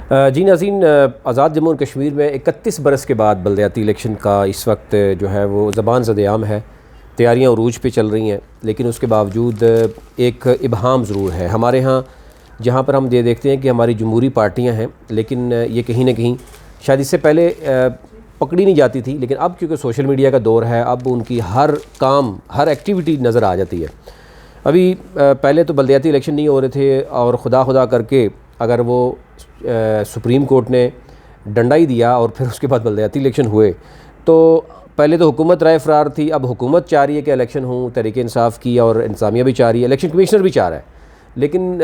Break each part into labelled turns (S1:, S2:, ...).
S1: जी नाज़रीन, आज़ाद जम्मू और कश्मीर में 31 बरस के बाद बलदियाती इलेक्शन का इस वक्त जो है वो ज़बान ज़द-ए-आम है। तैयारियाँ उरूज पे चल रही हैं, लेकिन उसके बावजूद एक इबहम ज़रूर है हमारे यहाँ, जहाँ पर हम ये देखते हैं कि हमारी जमहूरी पार्टियाँ हैं, लेकिन ये कहीं ना कहीं शायद इससे पहले पकड़ी नहीं जाती थी, लेकिन अब क्योंकि सोशल मीडिया का दौर है, अब उनकी हर काम, हर एक्टिविटी नज़र आ जाती है। अभी पहले तो बलदियाती इलेक्शन नहीं हो रहे थे और खुदा खुदा करके अगर वो सुप्रीम कोर्ट ने डंडा ही दिया और फिर उसके बाद बलदियाती इलेक्शन हुए, तो पहले तो हुकूमत राय फ़रार थी, अब हुकूमत चाह रही है कि इलेक्शन हो, तहरीक इंसाफ की और इंतज़ामिया भी चाह रही है, इलेक्शन कमिश्नर भी चाह रहा है। लेकिन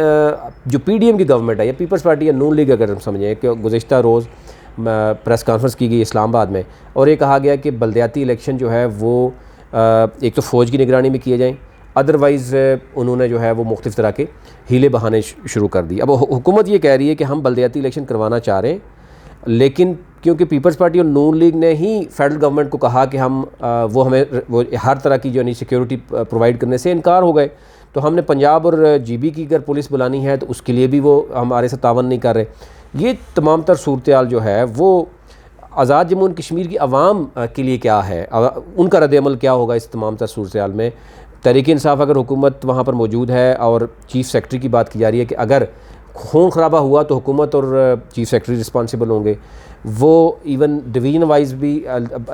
S1: जो PDM की गवर्नमेंट है या पीपल्स पार्टी या नून लीग, अगर हम समझें कि गुज़िश्ता रोज़ प्रेस कॉन्फ्रेंस की गई इस्लामाबाद में और ये कहा गया कि बलदियाती इलेक्शन जो है वो एक तो फ़ौज की निगरानी में किए जाएँ, अदरवाइज़ उन्होंने जो है वो मुख्तलिफ़ तरह के हीले बहाने शुरू कर दिए। अब हुकूमत ये कह रही है कि हम बलदियाती इलेक्शन करवाना चाह रहे हैं, लेकिन क्योंकि पीपल्स पार्टी और नून लीग ने ही फेडरल गवर्नमेंट को कहा कि हम वो हर तरह की जो सिक्योरिटी प्रोवाइड करने से इनकार हो गए, तो हमने पंजाब और GB की अगर पुलिस बुलानी है तो उसके लिए भी वो हमारे साथ तावन नहीं कर रहे। ये तमाम तर सूरत-ए-हाल जो है वो आज़ाद जम्मू और कश्मीर की आवाम के लिए क्या है, उनका रद्द-ए-अमल क्या होगा इस तमाम तर सूरत-ए-हाल में। तहरीक इंसाफ अगर हुकूमत वहाँ पर मौजूद है और चीफ़ सेक्रेटरी की बात की जा रही है कि अगर खून खराबा हुआ तो हुकूमत और चीफ़ सेक्रेटरी रिस्पॉन्सिबल होंगे, वो इवन डिवीज़न वाइज भी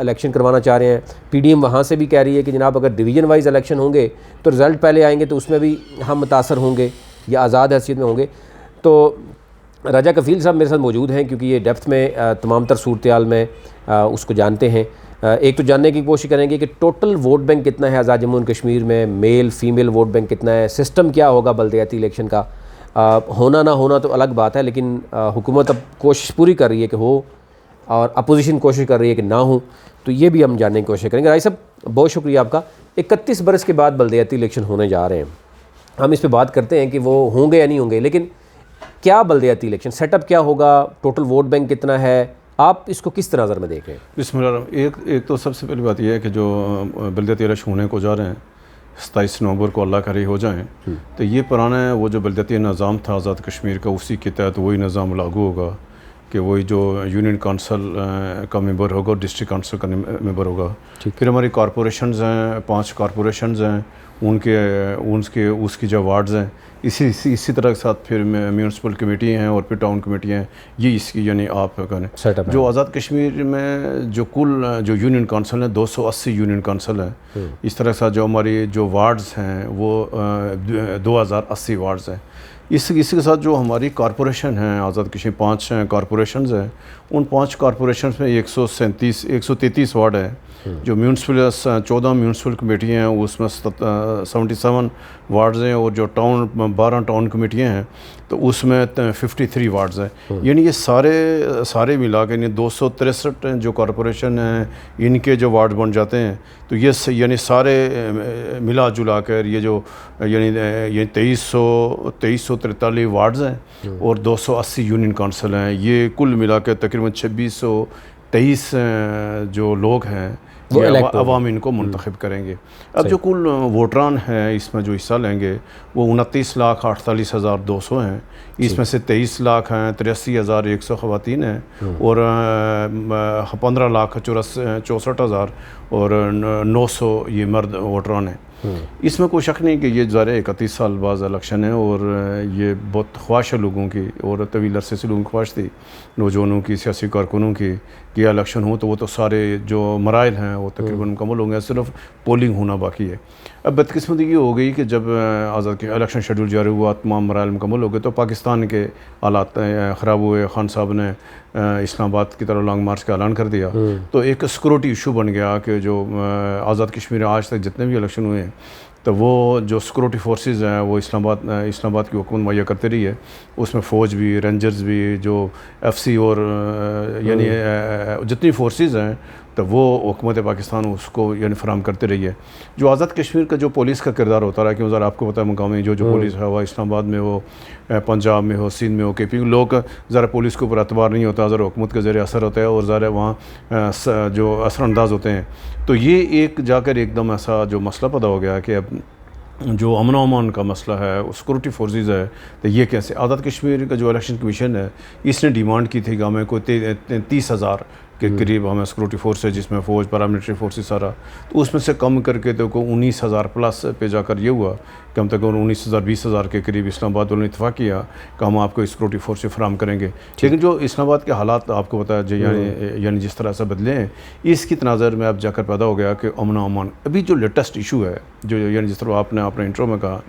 S1: इलेक्शन करवाना चाह रहे हैं। PDM वहाँ से भी कह रही है कि जनाब अगर डिवीज़न वाइज इलेक्शन होंगे तो रिज़ल्ट पहले आएंगे तो उसमें भी हम मुतासर होंगे या आज़ाद हैसियत में होंगे। तो राजा कफ़ील साहब मेरे साथ मौजूद हैं, क्योंकि ये डेप्थ में तमाम तर सूरत-ए-हाल में उसको जानते हैं। एक तो जानने की कोशिश करेंगे कि टोटल वोट बैंक कितना है आज़ाद जम्मू और कश्मीर में, मेल फीमेल वोट बैंक कितना है, सिस्टम क्या होगा बलदियाती इलेक्शन का, होना ना होना तो अलग बात है, लेकिन हुकूमत अब कोशिश पूरी कर रही है कि हो और अपोजिशन कोशिश कर रही है कि ना हो, तो ये भी हम जानने की कोशिश करेंगे। राय साहब बहुत शुक्रिया आपका। 31 बरस के बाद बलदियाती इलेक्शन होने जा रहे हैं, हम इस पर बात करते हैं कि वो होंगे या नहीं होंगे, लेकिन क्या बलदियाती इलेक्शन सेटअप क्या होगा, टोटल वोट बैंक कितना है, आप इसको किस तरह नज़र में देख रहे हैं?
S2: बिस्मिल्लाह। एक तो सबसे पहली बात यह है कि जो बलदियाती इलेक्शन होने को जा रहे हैं 27 नवंबर को, अल्लाह करे हो जाएं, तो ये पुराना वो जो बलदियाती निज़ाम था आज़ाद कश्मीर का, उसी के तहत वही निज़ाम लागू होगा कि वही जो यूनियन काउंसिल का मेंबर होगा और डिस्ट्रिक्ट काउंसिल का मेंबर होगा। फिर हमारी कॉरपोरेशंस हैं, 5 कॉरपोरेशंस हैं, उनके उसकी जो वार्ड्स हैं, इसी तरह के साथ फिर म्यूनसिपल कमेटी हैं और फिर टाउन कमेटी हैं। ये इसकी यानी आप करें
S1: सेटअप
S2: जो आज़ाद कश्मीर में जो कुल जो यूनियन काउंसिल है 280 यूनियन काउंसिल है। इस तरह से जो हमारी जो वार्ड्स हैं वो 2080 वार्ड्स हैं। इसके साथ जो हमारी कॉरपोरेशन हैं आज़ाद कश्मीर 5 कॉरपोरेशंस हैं, उन 5 कॉरपोरेशंस में 133 वार्ड है। जो म्यूनसिपल 14 म्यूनसिपल कमेटियाँ हैं उसमें 77 वार्ड्स हैं, और जो टाउन 12 टाउन कमेटियाँ हैं तो उसमें 53 वार्ड्स हैं। यानी ये सारे मिला के यानी 263 जो कॉरपोरेशन हैं इनके जो वार्ड बन जाते हैं, तो ये यानी सारे मिला जुला कर ये जो ये 2343 वार्ड्स हैं और 280 यूनियन काउंसिल हैं। ये कुल मिला कर तकरीबन 2623 जो लोग हैं वो अवाम इनको मुंतखब करेंगे। अब जो कुल वोटरान हैं इसमें जो हिस्सा लेंगे वो 29,48,200 हैं। इसमें से 23 लाख हैं, 83,100 ख़वातीन हैं और 15,64,000 और 900 ये मर्द वोटरान हैं। इसमें कोई शक नहीं कि ये ज़ाहिर 31 साल बाद इलेक्शन है और ये बहुत ख्वाहिश है लोगों की और तवील अरसे से लोगों की ख्वाहिश थी, नौजवानों की, सियासी कारकुनों की, कि इलेक्शन हो तो वो तो सारे जो मराइल हैं वो तकरीबन मुकम्मल होंगे, सिर्फ पोलिंग होना बाकी है। अब बदकिस्मती ये हो गई कि जब आज़ाद के इलेक्शन शेड्यूल जारी हुआ, तमाम मराइल मुकम्मल हो गए, तो पाकिस्तान के हालात ख़राब हुए। खान साहब ने इस्लामाबाद की तरफ लॉन्ग मार्च का ऐलान कर दिया, तो एक सिक्योरिटी इशू बन गया कि जो आज़ाद कश्मीर आज तक जितने भी इलेक्शन हुए हैं तो वो जो सिक्योरिटी फोर्सेस हैं वो इस्लामाबाद की हुकूमत मुहैया करते रही है। उसमें फ़ौज भी, रेंजर्स भी, जो FC और यानी जितनी फोर्सेस हैं तो वो हुकूमत पाकिस्तान उसको यानी फराम करते रही है। जो आज़ाद कश्मीर का जो पुलिस का किरदार होता रहा, क्योंकि आपको पता है मुकामी जो पुलिस है वह इस्लामाबाद में हो, पंजाब में हो, सिंध में हो, KP लोग ज़रा पुलिस के ऊपर एतबार नहीं होता, ज़रा हुकूमत के ज़रिए असर होता है और ज़रा वहाँ जो असरअंदाज होते हैं। तो ये एक जाकर एकदम ऐसा जो मसला पैदा हो गया कि अब जो अमन अमान का मसला है, सिक्योरिटी फोर्सेस है, तो ये कैसे? आज़ाद कश्मीर का जो इलेक्शन कमीशन है इसने डिमांड की थी कि हमें कोई 30,000 के करीब हमें सिक्योरिटी फोर्स है, जिसमें फ़ौज, पैरामिलिट्री फोर्सेस सारा, तो उसमें से कम करके तो को 19,000 प्लस पे जाकर ये हुआ कि हम तक 19,000 20,000 के करीब इस्लामाबाद वालों ने इतफाक़ किया कि हम आपको सिक्योरिटी फोर्स फराहम करेंगे। लेकिन जो इस्लामाबाद के हालात आपको पता है यानी जिस तरह से बदले हैं, इसकी तनाज़र में अब जाकर पैदा हो गया कि अमन अमान अभी जो लेटेस्ट इशू है, जो यानी जिस तरह आपने अपने इंट्रो में कहा,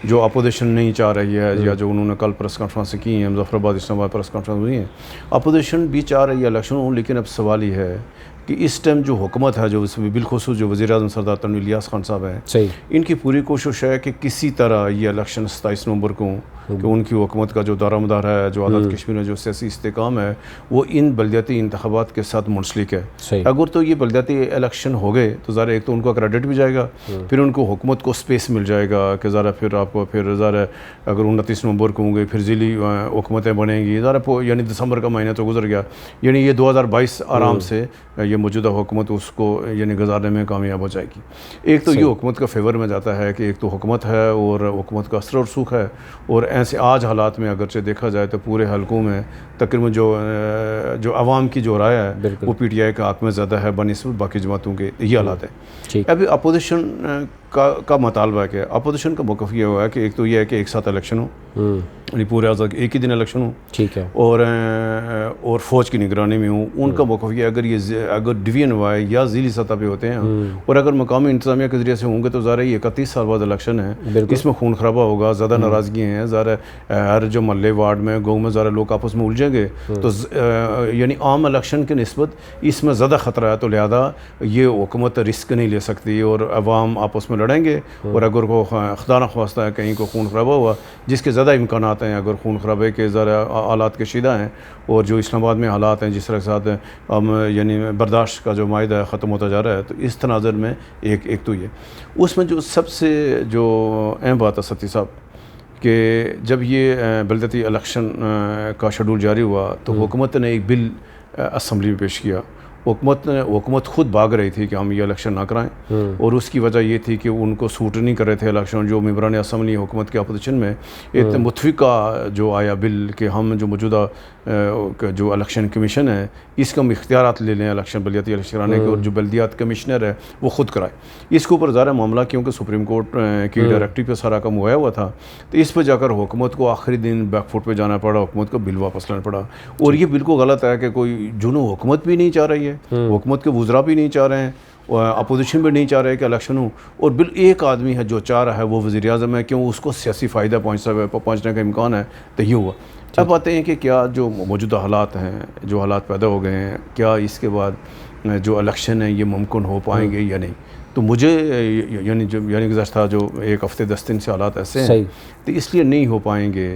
S2: जो अपोजिशन नहीं चाह रही है या जो उन्होंने कल प्रेस कॉन्फ्रेंस की है, मुजफ्फराबाद इस्लामाबाद प्रेस कॉन्फ्रेंस हुई है, अपोजिशन भी चाह रही है इलेक्शन हो, लेकिन अब सवाल ये है कि इस टाइम जो हुकूमत है, जो बिलखुसूस जो वज़ीर-ए-आज़म सरदार तनवीर इलियास खान साहब हैं,
S1: सही,
S2: इनकी पूरी कोशिश है कि किसी तरह ये इलेक्शन 27 नवंबर को कि उनकी हुकूमत का जो दारोमदार है, जो आज़ाद कश्मीर में जो सियासी इस्तेकाम है, वो इन बलदियाती इंतखाबात के साथ मुंसलिक है। अगर तो ये बलदियाती इलेक्शन हो गए तो ज़रा एक तो उनको क्रेडिट भी जाएगा, फिर उनको हुकूमत को स्पेस मिल जाएगा कि ज़रा फिर आपको फिर ज़रा अगर 29 नवंबर को होंगे फिर ज़िली हुकूमतें बनेंगी, ज़रा यानी दिसंबर का महीना तो गुजर गया, यानी ये 2022 आराम से ये मौजूदा हुकूमत उसको यानी गुजारने में कामयाब हो जाएगी। एक तो ये हुकूमत का फेवर में जाता है कि एक तो हुकूमत है और हुकूमत का असर और सूख है, और ऐसे आज हालात में अगरचे देखा जाए तो पूरे हलकों में तकरीबन जो आवाम की जो राय है वो PTI का हक़ में ज़्यादा है बनिस्बत बाकी जमातों के, ये हालात है। अभी अपोजिशन का मुतालबा है कि अपोजिशन का मौक़िफ़ ये हुआ है कि एक तो ये है कि एक साथ इलेक्शन हो, यानी पूरे आज़ाद एक ही दिन इलेक्शन हो, ठीक है, और फ़ौज की निगरानी में हो। उनका मौक़िफ़ ये अगर डिवीजन हुआ है या ज़िली सतह पे होते हैं और अगर मकामी इंतज़ामिया के ज़रिए से होंगे तो ज़रा ये 31 साल बाद इलेक्शन है, इसमें खून खराबा होगा, ज़्यादा नाराज़गी हैं, ज़रा हर जो महल्ले वार्ड में गाँव में ज़रा लोग आपस में उलझेंगे, तो यानी आम इलेक्शन के निस्बत इसमें ज़्यादा ख़तरा है। तो लिहाजा ये हुकूमत रिस्क नहीं ले सकती और अवाम आपस में लड़ेंगे, और अगर को खुदा न ख्वास्ता है कहीं को खून खराबा हुआ, जिसके ज़्यादा इम्कान हैं, अगर खून खराबे के ज़रा हालात कशीदा हैं और जो इस्लामाबाद में हालात हैं जिस तरह के साथ हम यानी बर्दाश्त का जो मायदा ख़त्म होता जा रहा है, तो इस तनाज़र में एक तो ये उसमें जो सबसे जो अहम बात है सती साहब कि जब ये बलदती इलेक्शन का शेड्यूल जारी हुआ तो हुकूमत ने एक बिल असम्बली में पेश किया। हुकूमत खुद भाग रही थी कि हम ये इलेक्शन ना कराएं, और उसकी वजह ये थी कि उनको सूट नहीं कर रहे थे इलेक्शन। जो मेंबरान असम्बली हुकूमत के अपोजिशन में एक मुतफ़िका जो आया बिल कि हम जो मौजूदा जो इलेक्शन कमीशन है इसका हम इख्तियारात ले लें इलेक्शन बलदियाती इलेक्शन कराने के, और जो बलदियात कमिश्नर है वो ख़ुद कराए। इसके ऊपर ज़्यादा मामला क्योंकि सुप्रीम कोर्ट की डायरेक्टिव पे सारा काम हुआ हुआ था, तो इस पर जाकर हुकूमत को आखिरी दिन बैकफुट पे जाना पड़ा, हुकूमत को बिल वापस लाना पड़ा। और ये बिल्कुल गलत है कि कोई जुनू हुकूमत भी नहीं चाह रही है, हुकूमत के वज़रा भी नहीं चाह रहे हैं, अपोजिशन भी नहीं चाह रहे कि इलेक्शन हो, और बिल एक आदमी है जो चाह रहा है वो वज़ीर-ए-आज़म है, क्यों उसको सियासी फ़ायदा पहुँचने का इम्कान है, तो ये हुआ। अब आते हैं कि क्या जो मौजूदा हालात हैं, जो हालात पैदा हो गए हैं, क्या इसके बाद जो इलेक्शन है ये मुमकिन हो पाएंगे या नहीं। तो मुझे यानी गुज़श्ता जो एक हफ़्ते 10 दिन से हालात ऐसे हैं, तो इसलिए नहीं हो पाएंगे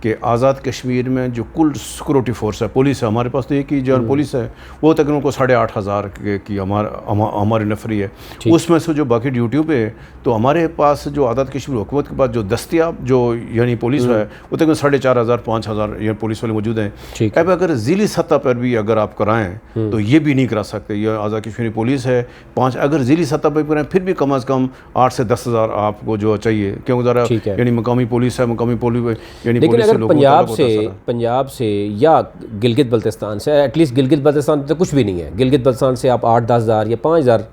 S2: कि आज़ाद कश्मीर में जो कुल सिक्योरिटी फोर्स है, पुलिस है, हमारे पास तो एक ही जो पुलिस है वो तकरीबन को 8,500 की हमारी नफरी है, उसमें से जो बाकी ड्यूटियों पे तो हमारे पास जो आज़ाद कश्मीर हुकूमत के पास जो दस्तियाब जो यानी पुलिस है वो तकरीबन 4,500-5,000 ये पुलिस वाले मौजूद हैं। अब अगर ज़िली सतह पर भी अगर आप कराएँ तो ये भी नहीं करा सकते। ये आज़ाद कश्मीरी पुलिस है 5, अगर ज़िली सतह पर कराएँ फिर भी कम अज़ कम 8 से 10,000 आपको जो चाहिए, क्योंकि ज़रा यानी मकामी पुलिस है, मकामी पुलिस यानी
S1: पंजाब से या गिलगित बल्तिस्तान से, एटलीस्ट गिलगित बल्तिस्तान तो कुछ भी नहीं है, गिलगित बल्तिस्तान से आप 8-10 हज़ार या 5 हज़ार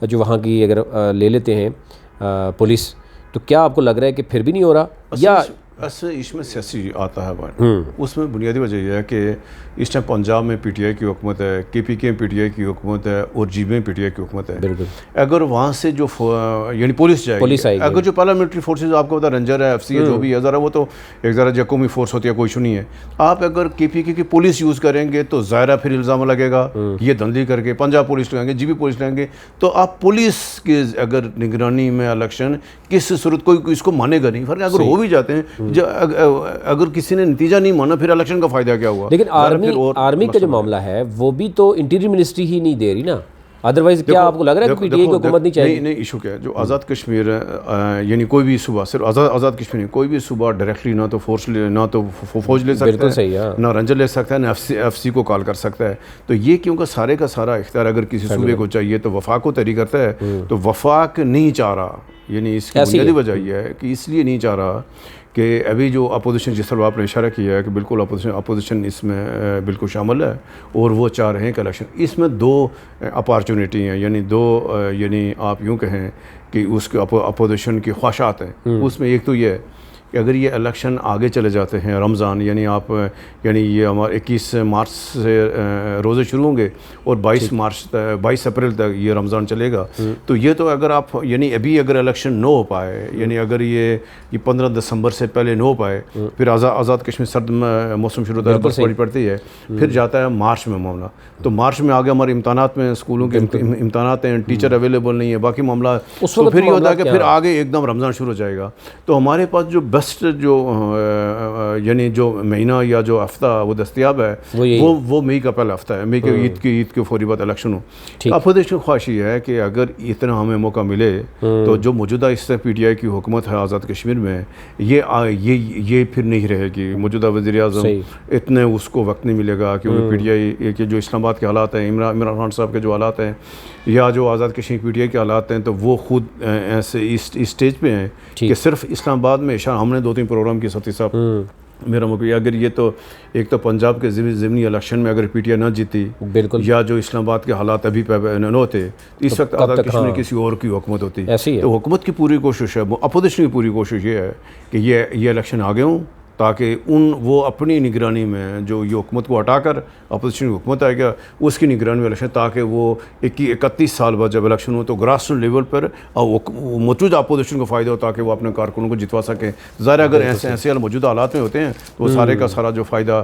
S1: जो वहाँ की अगर ले लेते हैं पुलिस, तो क्या आपको लग रहा है कि फिर भी नहीं हो रहा? या
S2: इसमें सियासी आता है बात, उसमें बुनियादी वजह यह है कि इस टाइम पंजाब में PTI की हुकूमत है, KPK में PTI की हुकूमत है और GB में PTI की हुकूमत है। बिल्कुल, अगर वहाँ से जो यानी पुलिस जाएगी, अगर जो पैरामिलिट्री फोर्सेज आपको पता रंजर है, FC है, जो भी है, ज़रा वो तो एक ज़रा जकोमी फोर्स होती है, कोई इशू नहीं है। आप अगर KPK की पुलिस यूज़ करेंगे तो ज़ाहिर फिर इल्ज़ाम लगेगा ये धंधली करके पंजाब पुलिस लगाएंगे, GB पुलिस लगाएंगे, तो आप पुलिस के अगर निगरानी में इलेक्शन किस सूरत कोई इसको मानेगा नहीं। फर्क अगर हो भी जाते हैं, अगर किसी ने नतीजा नहीं माना फिर इलेक्शन का फ़ायदा क्या हुआ? लेकिन
S1: आर्मी का जो मामला है वो भी तो इंटीरियर मिनिस्ट्री ही नहीं दे रही ना, अदरवाइज क्या आपको लग रहा है कि PTI की हुकूमत नहीं चाहिए?
S2: नहीं, इशू क्या है, जो आज़ाद कश्मीर यानी कोई भी सूबा, सिर्फ आज़ाद कश्मीर नहीं, कोई भी सूबा डायरेक्टली ना तो फौज ले सकता है, ना रंजर ले सकता है, ना FC को कॉल कर सकता है। तो ये क्योंकि सारे का सारा इख्तियार अगर किसी सूबे को चाहिए तो वफाक को तहरीक करता है, तो वफाक नहीं चाह रहा यानी इसकी बुनियादी वजह यह है कि इसलिए नहीं चाह रहा कि अभी जो अपोजिशन, जिस तरह आपने इशारा किया है कि बिल्कुल अपोजिशन इसमें बिल्कुल शामिल है और वो चाह रहे हैं कि इलेक्शन, इसमें दो अपॉर्चुनिटी हैं, यानी दो यानी आप यूँ कहें कि उसके अपोजिशन की ख्वाहिशात हैं। उसमें एक तो ये है कि अगर ये इलेक्शन आगे चले जाते हैं, रमज़ान यानी आप यानी ये हमारे 21 मार्च से रोज़े शुरू होंगे और 22 अप्रैल तक ये रमज़ान चलेगा, तो ये तो अगर आप यानी अभी अगर इलेक्शन न हो पाए, यानी अगर ये 15 दिसंबर से पहले न हो पाए, फिर आज़ाद कश्मीर सर्द मौसम शुरू होता है, बर्फबारी पड़ती है, फिर जाता है मार्च में मामला। तो मार्च में आगे हमारे इम्तहानात में, स्कूलों के इम्तहानात हैं, टीचर अवेलेबल नहीं है, बाकी मामला, तो फिर ये होता है कि फिर आगे एकदम रमज़ान शुरू हो जाएगा। तो हमारे पास जो बेस्ट जो यानी जो महीना या जो हफ्ता वो दस्तियाब है वो मई का पहला हफ्ता है, मई के ईद के फौरी बाद इलेक्शन हो। अपोजिशन ख्वाहिश ये है कि अगर इतना हमें मौका मिले तो जो मौजूदा इस PTI की हुकूमत है आज़ाद कश्मीर में, ये फिर नहीं रहेगी। मौजूदा वज़ीर-ए-आज़म इतने उसको वक्त नहीं मिलेगा क्योंकि PTI के जो इस्लामाबाद के हालात हैं, इमरान खान साहब के जो हालात हैं, या जो आज़ाद कश्मीर PTI के हालात हैं, तो वो ख़ुद ऐसे इस स्टेज पे हैं कि सिर्फ इस्लामाबाद में हमने 2-3 प्रोग्राम की सती साहब मेरा मुझे अगर ये तो एक तो पंजाब के ज़िमनी इलेक्शन में अगर PTI ना जीती, बिल्कुल, या जो इस्लामाबाद के हालात अभी न होते, इस वक्त आज़ाद कश्मीर किसी और की हुकूमत होती। तो हुकूमत की पूरी कोशिश है, अपोजिशन की पूरी कोशिश ये है कि ये इलेक्शन आगे हों ताकि वो अपनी निगरानी में जो ये हुकूमत को हटाकर अपोजिशन की हुकूमत आएगा उसकी निगरानी में इलेक्शन, ताकि वो 31 साल बाद जब इलेक्शन हो तो ग्रास रूट लेवल पर मौजूदा अपोजिशन को फ़ायदा हो, ताकि वो अपने कारकुनों को जितवा सकें। ज़ाहिर अगर ऐसे मौजूदा हालात में होते हैं तो वो सारे का सारा जो फ़ायदा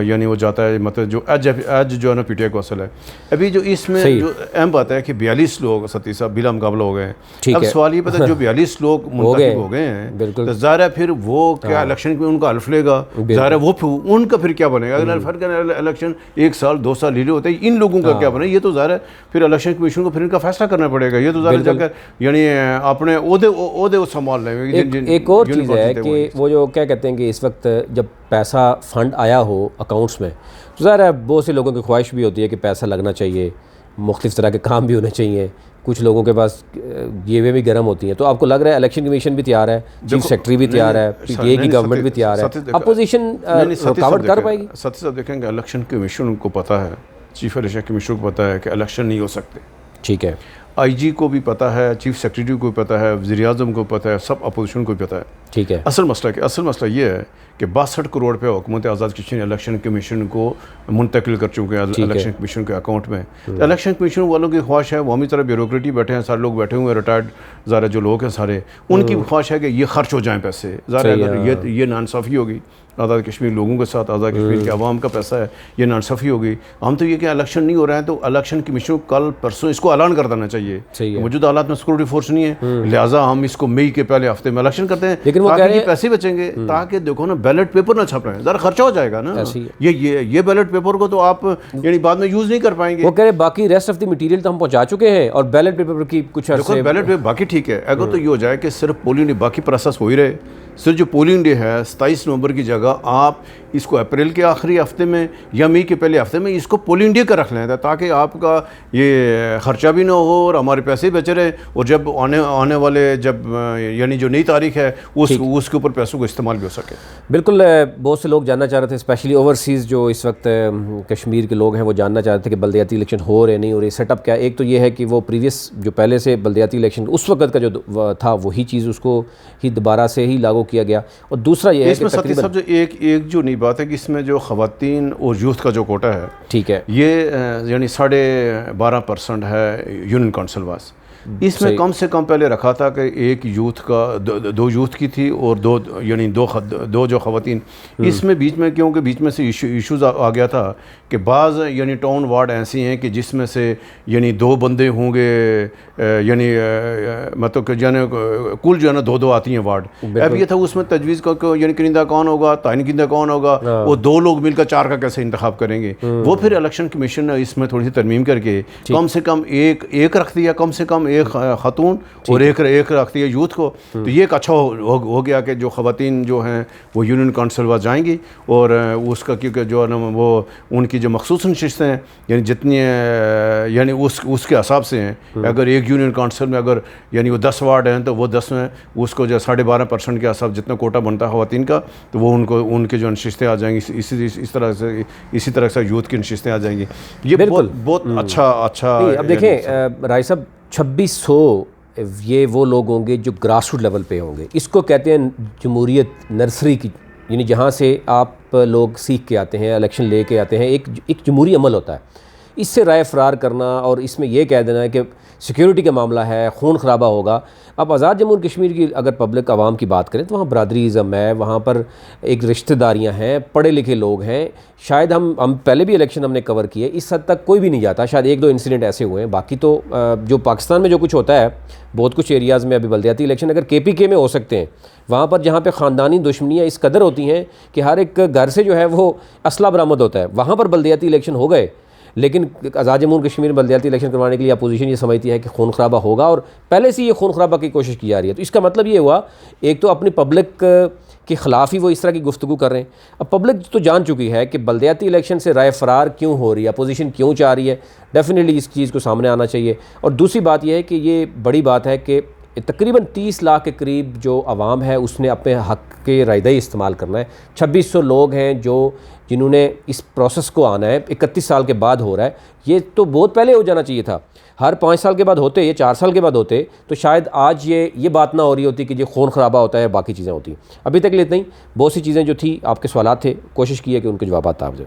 S2: यानी वो जाता है, मतलब जो एज जो है ना PTI को असल है। अभी जो इसमें जो अहम बात है कि 42 लोग सती साहब बिला मुकाबला हो गए हैं। अब सवाल ये पता है जो 42 लोग मुंतखब हो गए हैं, तो ज़ाहिर फिर वो क्या इलेक्शन में उनका लेगा, ज़ाहिर वो उनका फिर क्या बनेगा? अगर इलेक्शन 1 साल 2 साल लीडर होते हैं, इन लोगों का क्या बने? ये तो ज़ाहिर फिर इलेक्शन कमीशन को फिर इनका फैसला करना पड़ेगा। ये तो ज़ाहिर जाकर यानी अपने ओहदे संभाल लेंगे।
S1: एक और चीज़ है कि वो जो क्या कहते हैं कि इस वक्त जब पैसा फंड आया हो अकाउंट्स में, तो ज़ाहिर है बहुत से लोगों की ख्वाहिश भी होती है कि पैसा लगना चाहिए, मुख्तलिफ तरह के काम भी होने चाहिए, कुछ लोगों के पास जेबें भी गर्म होती हैं। तो आपको लग रहा है इलेक्शन कमीशन भी तैयार है, चीफ सेक्रेटरी भी तैयार है, PTI की गवर्नमेंट भी तैयार है, अपोजिशन रुकावट कर पाएगी?
S2: साथ ही देखेंगे इलेक्शन कमीशन को पता है, चीफ इलेक्शन कमीशन को पता है कि इलेक्शन नहीं हो सकते, ठीक है, IG को भी पता है, चीफ सेक्रेटरी को भी पता है, वज़ीर-ए-आज़म को पता है, सब अपोजिशन को भी पता है, ठीक है। असल मसला ये है कि 62 करोड़ पे हुकूमत आज़ाद कश्मीर इलेक्शन कमीशन को मुंतकिल कर चुके हैं इलेक्शन कमीशन के अकाउंट में। तो इलेक्शन कमीशन वालों की ख्वाहिश है, वो हमी तरह ब्यूरोक्रेटी बैठे हैं, सारे लोग बैठे हुए हैं, रिटायर्ड ज़ाहिर जो लोग हैं सारे, उनकी ख्वाहिश है कि ये खर्च हो जाएँ पैसे। ज़ाहिर अगर ये नाइंसाफ़ी होगी आज़ाद कश्मीर लोगों के साथ, आज़ाद कश्मीर के अवाम का पैसा है, ये नाइंसाफ़ी होगी। हम तो ये कि इलेक्शन नहीं हो रहा है तो इलेक्शन कमीशन कल परसों इसको ऐलान कर देना चाहिए। मौजूदा हालात में सिक्योरिटी फोर्स नहीं है, लिहाजा हम इसको मई के पहले हफ्ते में इलेक्शन करते हैं, लेकिन वो पैसे बचेंगे, ताकि देखो ना बैलेट पेपर ना छप रहे हैं, ज़रा खर्चा हो जाएगा ना। ये बैलेट पेपर को तो आप यानी बाद में यूज़ नहीं कर पाएंगे। वो कह रहे बाकी रेस्ट ऑफ द मटीरियल तो हम पहुँचा चुके हैं और बैलेट पेपर की कुछ बैलेट पेपर बाकी ठीक है। अगर तो ये हो जाए कि सिर्फ पोलिंग डे बाकी प्रोसेस हो ही रहे, सिर्फ जो पोलिंग डे है 27 नवंबर की जगह आप इसको अप्रैल के आखिरी हफ्ते में या मई के पहले हफ्ते में इसको पोलिंग डे का रख लें, ताकि आपका ये खर्चा भी ना हो और हमारे पैसे बचे रहे, और जब आने वाले जब यानी जो नई तारीख है उसके ऊपर पैसों को इस्तेमाल भी हो सके। बिल्कुल, बहुत से लोग जानना चाह रहे थे, स्पेशली ओवरसीज़ जो इस वक्त कश्मीर के लोग हैं वो जानना चाह रहे थे कि बल्दियाती इलेक्शन हो रहे नहीं हो रहे, सेटअप क्या। एक तो ये है कि वो प्रीवियस जो पहले से बल्दियाती इलेक्शन उस वक्त का जो था वही चीज़ उसको ही दोबारा से ही लागू किया गया, और दूसरा ये है कि साथी साहब जो एक जो नई बात है कि इसमें जो ख़वातीन और यूथ का जो कोटा है, ठीक है, ये यानी 12.5% है यूनियन काउंसिल वास। इसमें कम से कम पहले रखा था कि एक यूथ का दो यूथ की थी और दो जो ख़वातीन। इसमें बीच में क्योंकि बीच में से इशूज़ आ गया था कि बाज़ यानी टाउन वार्ड ऐसी हैं कि जिसमें से यानी 2 बंदे होंगे, यानी मतलब कि यानी कुल जो है ना 2-2 आती हैं वार्ड। अब ये था उसमें तजवीज़ का यानी किरिंदा कौन होगा, ताइन किरिंदा कौन होगा, वो 2 लोग मिलकर 4 का कैसे इंतखाब करेंगे। वो फिर इलेक्शन कमीशन ने इसमें थोड़ी सी तरमीम करके कम से कम एक रख दिया, कम से कम एक खातून और एक रखती है यूथ को। तो ये एक अच्छा हो गया कि जो ख़वातीन जो हैं वो यूनियन काउंसिल वाज जाएंगी और उसका, क्योंकि जो है ना वो उनकी जो मखसूस नशिस्तें हैं यानी जितनी यानी उसके हिसाब से हैं। अगर एक यूनियन काउंसिल में अगर यानी वो 10 वार्ड हैं तो वो 10 में उसको जो 12.5% के हिसाब जितना कोटा बनता है ख़वातीन का, तो वो उनके जो नशिस्तें आ जाएंगी। इसी तरह से यूथ की नशिस्तें आ जाएंगी। ये बहुत अच्छा।
S1: अब देखें राय साहब, 2600 ये वो लोग होंगे जो ग्रास रूट लेवल पे होंगे। इसको कहते हैं जमहूरियत नर्सरी की, यानी जहाँ से आप लोग सीख के आते हैं, इलेक्शन ले के आते हैं, एक जमहूरी अमल होता है। इससे राय फरार करना और इसमें यह कह देना है कि सिक्योरिटी का मामला है, खून खराबा होगा। अब आज़ाद जम्मू और कश्मीर की अगर पब्लिक आवाम की बात करें तो वहाँ बरादरीज़म है, वहाँ पर एक रिश्तेदारियाँ हैं, पढ़े लिखे लोग हैं। शायद हम पहले भी इलेक्शन हमने कवर किए, इस हद तक कोई भी नहीं जाता। शायद 1-2 इंसिडेंट ऐसे हुए हैं, बाकी तो जो पाकिस्तान में जो कुछ होता है, बहुत कुछ एरियाज़ में अभी बल्दियाती इलेक्शन अगर KPK में हो सकते हैं, वहाँ पर जहाँ पे ख़ानदानी दुश्मनियाँ इस कदर होती हैं कि हर एक घर से जो है वो असला बरामद होता है, वहाँ पर बल्दियाती इलेक्शन हो गए। लेकिन आज़ाद जम्मू और कश्मीर में बल्दियाती इलेक्शन करवाने के लिए अपोजिशन ये समझती है कि खून खराबा होगा और पहले से ये खून खराबा की कोशिश की जा रही है। तो इसका मतलब ये हुआ, एक तो अपनी पब्लिक के ख़िलाफ़ ही वो इस तरह की गुफ्तगू कर रहे हैं। अब पब्लिक तो जान चुकी है कि बल्दियाती इलेक्शन से राय फरार क्यों हो रही है, अपोजिशन क्यों चाह रही है। डेफिनेटली इस चीज़ को सामने आना चाहिए। और दूसरी बात यह है कि ये बड़ी बात है कि तकरीबन 30 लाख के करीब जो आवाम है उसने अपने हक़ के रायदही इस्तेमाल करना है। 2600 लोग हैं जिन्होंने इस प्रोसेस को आना है, 31 साल के बाद हो रहा है। ये तो बहुत पहले हो जाना चाहिए था। हर 5 साल के बाद होते, ये 4 साल के बाद होते तो शायद आज ये बात ना हो रही होती कि ये खून खराबा होता है, बाकी चीज़ें होती। अभी तक इतना ही, बहुत सी चीज़ें जो थी, आपके सवालात थे, कोशिश की है कि उनके जवाब आप दें।